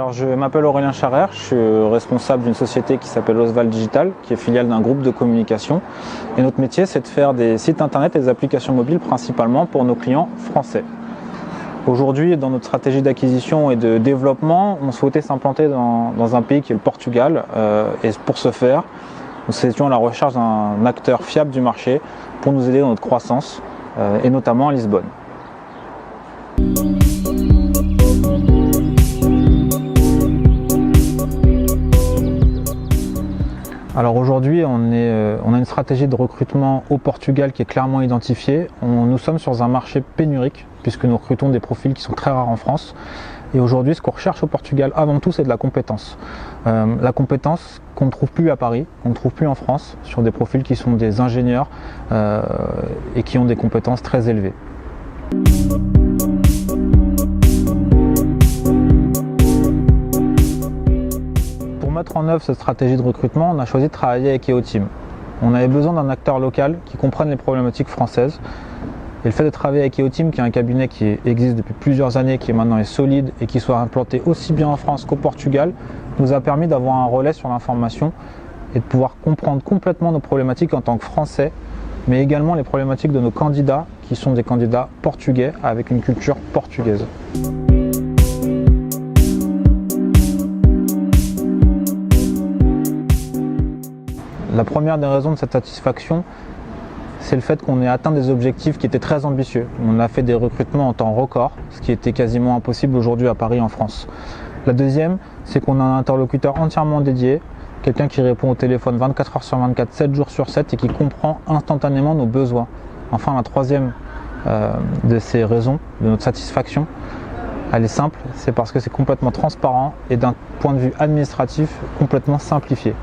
Alors je m'appelle Aurélien Charrère, je suis responsable d'une société qui s'appelle Osval Digital, qui est filiale d'un groupe de communication. Et notre métier, c'est de faire des sites internet et des applications mobiles principalement pour nos clients français. Aujourd'hui, dans notre stratégie d'acquisition et de développement, on souhaitait s'implanter dans un pays qui est le Portugal. Et pour ce faire, nous étions à la recherche d'un acteur fiable du marché pour nous aider dans notre croissance, et notamment à Lisbonne. Alors aujourd'hui, on a une stratégie de recrutement au Portugal qui est clairement identifiée. Nous sommes sur un marché pénurique puisque nous recrutons des profils qui sont très rares en France. Et aujourd'hui, ce qu'on recherche au Portugal, avant tout, c'est de la compétence. La compétence qu'on ne trouve plus à Paris, qu'on ne trouve plus en France, sur des profils qui sont des ingénieurs et qui ont des compétences très élevées. Pour mettre en œuvre cette stratégie de recrutement, on a choisi de travailler avec EOTeam. On avait besoin d'un acteur local qui comprenne les problématiques françaises. Et le fait de travailler avec EOTeam, qui est un cabinet qui existe depuis plusieurs années, qui maintenant est solide et qui soit implanté aussi bien en France qu'au Portugal, nous a permis d'avoir un relais sur l'information et de pouvoir comprendre complètement nos problématiques en tant que Français, mais également les problématiques de nos candidats, qui sont des candidats portugais avec une culture portugaise. La première des raisons de cette satisfaction, c'est le fait qu'on ait atteint des objectifs qui étaient très ambitieux. On a fait des recrutements en temps record, ce qui était quasiment impossible aujourd'hui à Paris en France. La deuxième, c'est qu'on a un interlocuteur entièrement dédié, quelqu'un qui répond au téléphone 24 heures sur 24, 7 jours sur 7 et qui comprend instantanément nos besoins. Enfin, la troisième de ces raisons, de notre satisfaction, elle est simple, c'est parce que c'est complètement transparent et d'un point de vue administratif, complètement simplifié.